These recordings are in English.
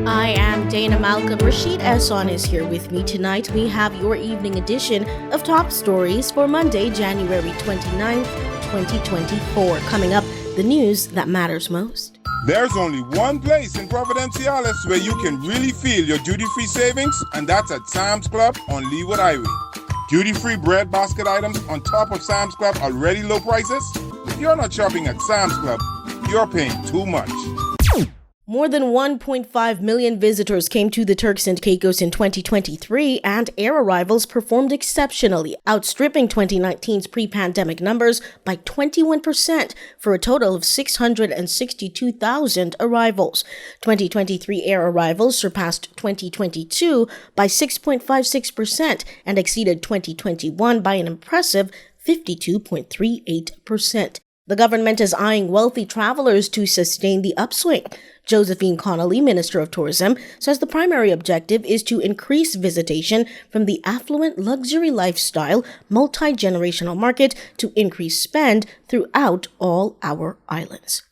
I am Dana Malcolm. Rashid Esson is here with me tonight. We have your evening edition of Top Stories for Monday, January 29th, 2024. Coming up, the news that matters most. There's only one place in Providenciales where you can really feel your duty-free savings, and that's at Sam's Club on Leeward Highway. Duty-free bread basket items on top of Sam's Club already low prices? If you're not shopping at Sam's Club, you're paying too much. More than 1.5 million visitors came to the Turks and Caicos in 2023, and air arrivals performed exceptionally, outstripping 2019's pre-pandemic numbers by 21% for a total of 662,000 arrivals. 2023 air arrivals surpassed 2022 by 6.56% and exceeded 2021 by an impressive 52.38%. The government is eyeing wealthy travelers to sustain the upswing. Josephine Connolly, Minister of Tourism, says the primary objective is to increase visitation from the affluent luxury lifestyle multi-generational market to increase spend throughout all our islands.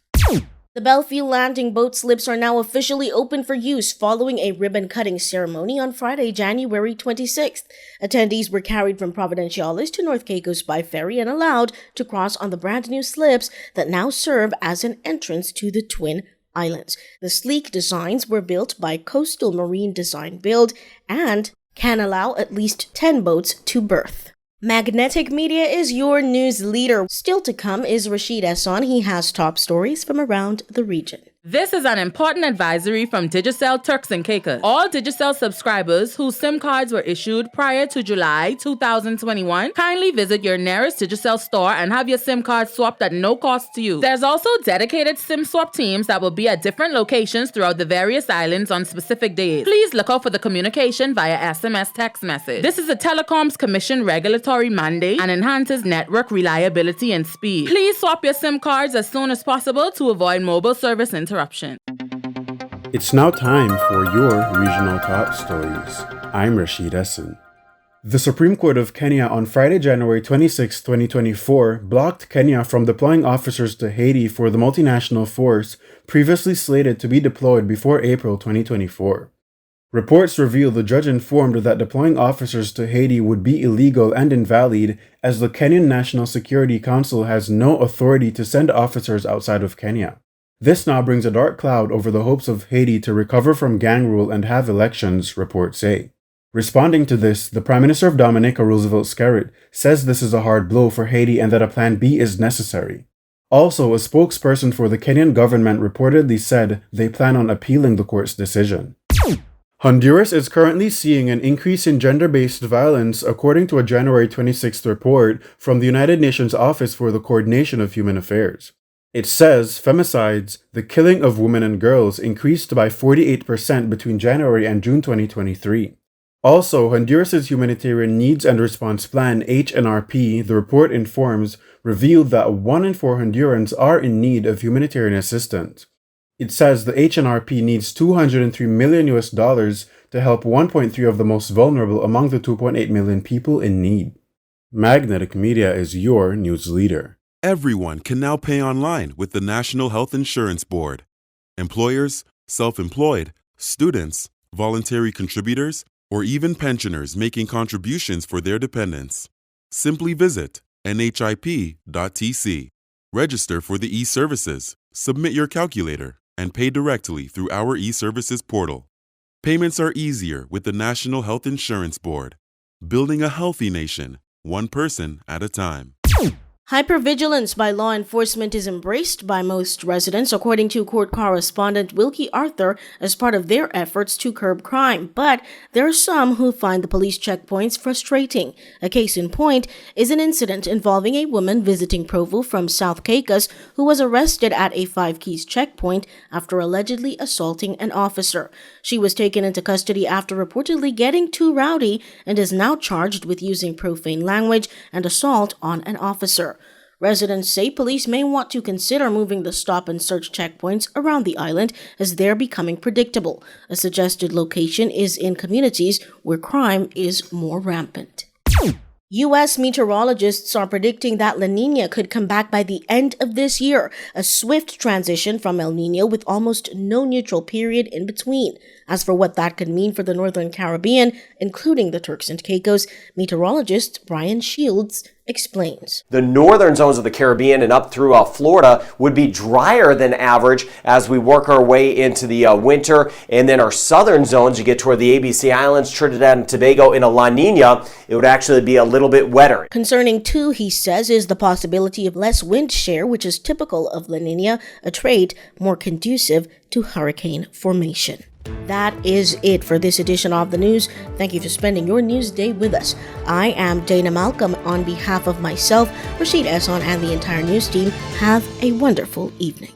The Bellefield landing boat slips are now officially open for use following a ribbon-cutting ceremony on Friday, January 26th. Attendees were carried from Providenciales to North Caicos by ferry and allowed to cross on the brand-new slips that now serve as an entrance to the Twin Islands. The sleek designs were built by Coastal Marine Design Build and can allow at least 10 boats to berth. Magnetic Media is your news leader. Still to come is Rashid Esson. He has top stories from around the region. This is an important advisory from Digicel Turks and Caicos. All Digicel subscribers whose SIM cards were issued prior to July 2021, kindly visit your nearest Digicel store and have your SIM card swapped at no cost to you. There's also dedicated SIM swap teams that will be at different locations throughout the various islands on specific days. Please look out for the communication via SMS text message. This is a Telecoms Commission regulatory mandate and enhances network reliability and speed. Please swap your SIM cards as soon as possible to avoid mobile service interruption. It's now time for your regional top stories. I'm Rashid Esson. The Supreme Court of Kenya on Friday, January 26, 2024, blocked Kenya from deploying officers to Haiti for the multinational force previously slated to be deployed before April 2024. Reports reveal the judge informed that deploying officers to Haiti would be illegal and invalid, as the Kenyan National Security Council has no authority to send officers outside of Kenya. This now brings a dark cloud over the hopes of Haiti to recover from gang rule and have elections, reports say. Responding to this, the Prime Minister of Dominica, Roosevelt Skerrit, says this is a hard blow for Haiti and that a plan B is necessary. Also, a spokesperson for the Kenyan government reportedly said they plan on appealing the court's decision. Honduras is currently seeing an increase in gender-based violence according to a January 26th report from the United Nations Office for the Coordination of Human Affairs. It says femicides, the killing of women and girls, increased by 48% between January and June 2023. Also, Honduras' Humanitarian Needs and Response Plan, HNRP, the report informs, revealed that 1 in 4 Hondurans are in need of humanitarian assistance. It says the HNRP needs $203 million to help 1.3 of the most vulnerable among the 2.8 million people in need. Magnetic Media is your news leader. Everyone can now pay online with the National Health Insurance Board. Employers, self-employed, students, voluntary contributors, or even pensioners making contributions for their dependents. Simply visit nhip.tc, register for the e-services, submit your calculator, and pay directly through our e-services portal. Payments are easier with the National Health Insurance Board. Building a healthy nation, one person at a time. Hypervigilance by law enforcement is embraced by most residents, according to court correspondent Wilkie Arthur, as part of their efforts to curb crime. But there are some who find the police checkpoints frustrating. A case in point is an incident involving a woman visiting Provo from South Caicos who was arrested at a Five Keys checkpoint after allegedly assaulting an officer. She was taken into custody after reportedly getting too rowdy and is now charged with using profane language and assault on an officer. Residents say police may want to consider moving the stop and search checkpoints around the island as they're becoming predictable. A suggested location is in communities where crime is more rampant. U.S. meteorologists are predicting that La Niña could come back by the end of this year, a swift transition from El Niño with almost no neutral period in between. As for what that could mean for the Northern Caribbean, including the Turks and Caicos, meteorologist Brian Shields explains. The northern zones of the Caribbean and up through Florida would be drier than average as we work our way into the winter. And then our southern zones, you get toward the ABC Islands, Trinidad and Tobago in a La Niña, it would actually be a little bit wetter. Concerning too, he says, is the possibility of less wind shear, which is typical of La Niña, a trait more conducive to hurricane formation. That is it for this edition of the news. Thank you for spending your news day with us. I am Dana Malcolm. On behalf of myself, Rashid Ehsan, and the entire news team, have a wonderful evening.